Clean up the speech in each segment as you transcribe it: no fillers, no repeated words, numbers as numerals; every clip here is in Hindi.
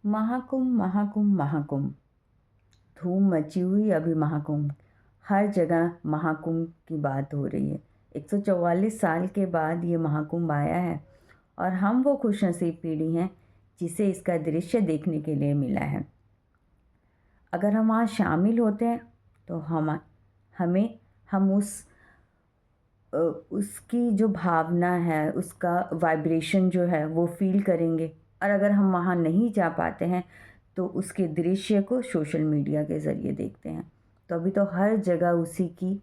महाकुंभ महाकुंभ महाकुंभ, धूम मची हुई अभी महाकुंभ। हर जगह महाकुंभ की बात हो रही है। 144 साल के बाद ये महाकुंभ आया है और हम वो खुशनसीब पीढ़ी हैं जिसे इसका दृश्य देखने के लिए मिला है। अगर हम वहाँ शामिल होते हैं तो हम उसकी जो भावना है, उसका वाइब्रेशन जो है वो फील करेंगे। और अगर हम वहाँ नहीं जा पाते हैं तो उसके दृश्य को सोशल मीडिया के ज़रिए देखते हैं। तो अभी तो हर जगह उसी की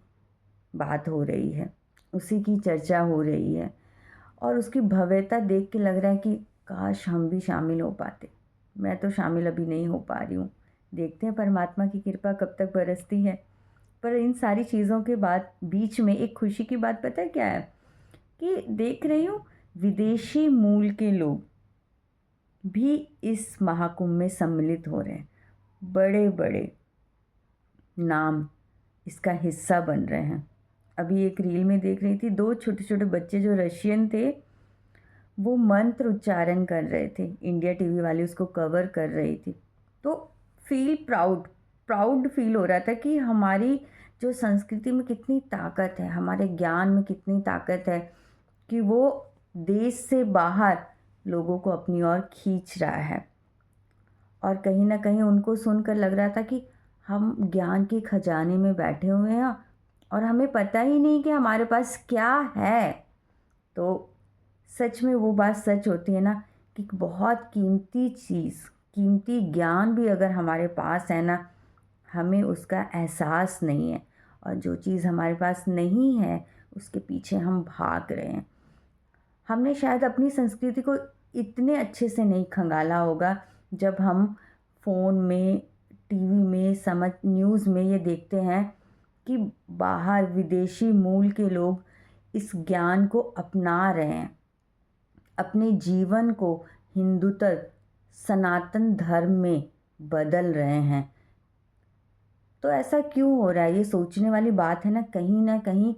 बात हो रही है, उसी की चर्चा हो रही है और उसकी भव्यता देख के लग रहा है कि काश हम भी शामिल हो पाते। मैं तो शामिल अभी नहीं हो पा रही हूँ। देखते हैं परमात्मा की कृपा कब तक बरसती है। पर इन सारी चीज़ों के बाद बीच में एक खुशी की बात पता है क्या है कि देख रही हूँ विदेशी मूल के लोग भी इस महाकुंभ में सम्मिलित हो रहे हैं। बड़े बड़े नाम इसका हिस्सा बन रहे हैं। अभी एक रील में देख रही थी, दो छोटे छोटे बच्चे जो रशियन थे वो मंत्र उच्चारण कर रहे थे। इंडिया टीवी वाली उसको कवर कर रही थी। तो फील प्राउड फील हो रहा था कि हमारी जो संस्कृति में कितनी ताकत है, हमारे ज्ञान में कितनी ताकत है कि वो देश से बाहर लोगों को अपनी ओर खींच रहा है। और कहीं ना कहीं उनको सुनकर लग रहा था कि हम ज्ञान के खजाने में बैठे हुए हैं और हमें पता ही नहीं कि हमारे पास क्या है। तो सच में वो बात सच होती है ना कि बहुत कीमती चीज़, कीमती ज्ञान भी अगर हमारे पास है ना, हमें उसका एहसास नहीं है। और जो चीज़ हमारे पास नहीं है उसके पीछे हम भाग रहे हैं। हमने शायद अपनी संस्कृति को इतने अच्छे से नहीं खंगाला होगा जब हम फ़ोन में, टीवी में, न्यूज़ में ये देखते हैं कि बाहर विदेशी मूल के लोग इस ज्ञान को अपना रहे हैं, अपने जीवन को हिंदुत्व सनातन धर्म में बदल रहे हैं। तो ऐसा क्यों हो रहा है, ये सोचने वाली बात है ना कहीं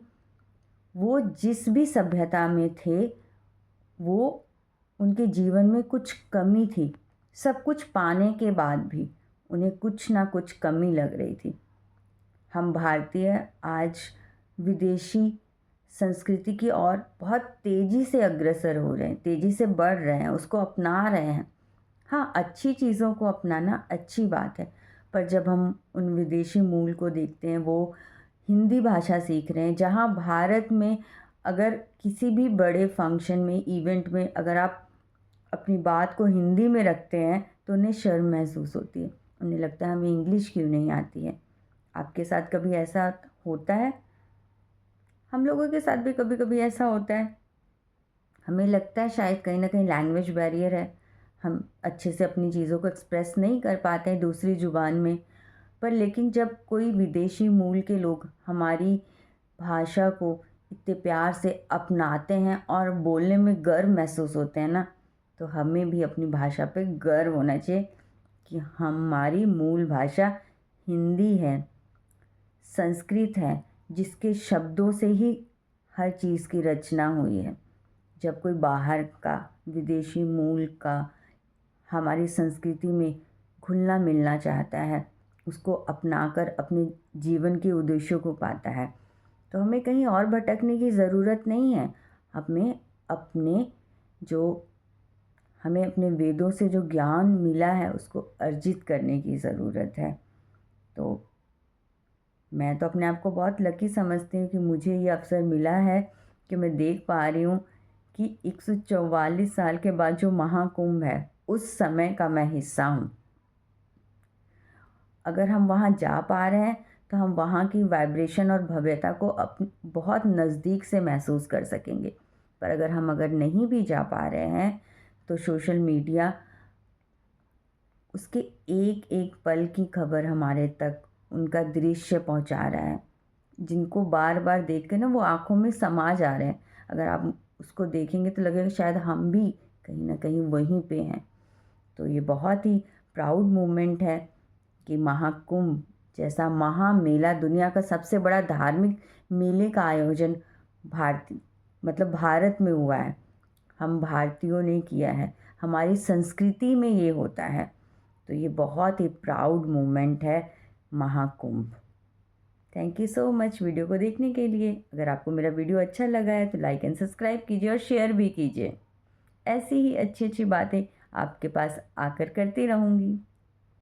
वो जिस भी सभ्यता में थे वो उनके जीवन में कुछ कमी थी। सब कुछ पाने के बाद भी उन्हें कुछ ना कुछ कमी लग रही थी। हम भारतीय आज विदेशी संस्कृति की ओर बहुत तेज़ी से अग्रसर हो रहे हैं, तेज़ी से बढ़ रहे हैं, उसको अपना रहे हैं। हाँ, अच्छी चीज़ों को अपनाना अच्छी बात है, पर जब हम उन विदेशी मूल को देखते हैं, वो हिंदी भाषा सीख रहे हैं। जहाँ भारत में अगर किसी भी बड़े फंक्शन में, इवेंट में अगर आप अपनी बात को हिंदी में रखते हैं तो उन्हें शर्म महसूस होती है। उन्हें लगता है हमें इंग्लिश क्यों नहीं आती है। आपके साथ कभी ऐसा होता है? हम लोगों के साथ भी कभी कभी ऐसा होता है। हमें लगता है शायद कहीं ना कहीं लैंग्वेज बैरियर है, हम अच्छे से अपनी चीज़ों को एक्सप्रेस नहीं कर पाते हैं दूसरी ज़ुबान में। पर लेकिन जब कोई विदेशी मूल के लोग हमारी भाषा को इतने प्यार से अपनाते हैं और बोलने में गर्व महसूस होते हैं ना, तो हमें भी अपनी भाषा पे गर्व होना चाहिए कि हमारी मूल भाषा हिंदी है, संस्कृत है, जिसके शब्दों से ही हर चीज़ की रचना हुई है। जब कोई बाहर का, विदेशी मूल का हमारी संस्कृति में घुलना मिलना चाहता है, उसको अपनाकर अपने जीवन के उद्देश्यों को पाता है, तो हमें कहीं और भटकने की ज़रूरत नहीं है। हमें अपने जो हमें अपने वेदों से जो ज्ञान मिला है उसको अर्जित करने की ज़रूरत है। तो मैं तो अपने आप को बहुत लकी समझती हूँ कि मुझे ये अवसर मिला है कि मैं देख पा रही हूँ कि 144 साल के बाद जो महाकुंभ है उस समय का मैं हिस्सा हूँ। अगर हम वहाँ जा पा रहे हैं तो हम वहाँ की वाइब्रेशन और भव्यता को बहुत नज़दीक से महसूस कर सकेंगे। पर अगर नहीं भी जा पा रहे हैं तो सोशल मीडिया उसके एक एक पल की खबर हमारे तक, उनका दृश्य पहुंचा रहा है, जिनको बार बार देख के ना वो आँखों में समा जा रहे हैं। अगर आप उसको देखेंगे तो लगेगा शायद हम भी कहीं ना कहीं वहीं पे हैं। तो ये बहुत ही प्राउड मोमेंट है कि महाकुंभ जैसा महामेला, दुनिया का सबसे बड़ा धार्मिक मेले का आयोजन भारत में हुआ है। हम भारतीयों ने किया है, हमारी संस्कृति में ये होता है। तो ये बहुत ही प्राउड मोमेंट है Mahakumbh. Thank you so much video को देखने के लिए। अगर आपको मेरा वीडियो अच्छा लगा है तो लाइक एंड सब्सक्राइब कीजिए और शेयर भी कीजिए। ऐसी ही अच्छी अच्छी बातें आपके पास आकर करती रहूँगी।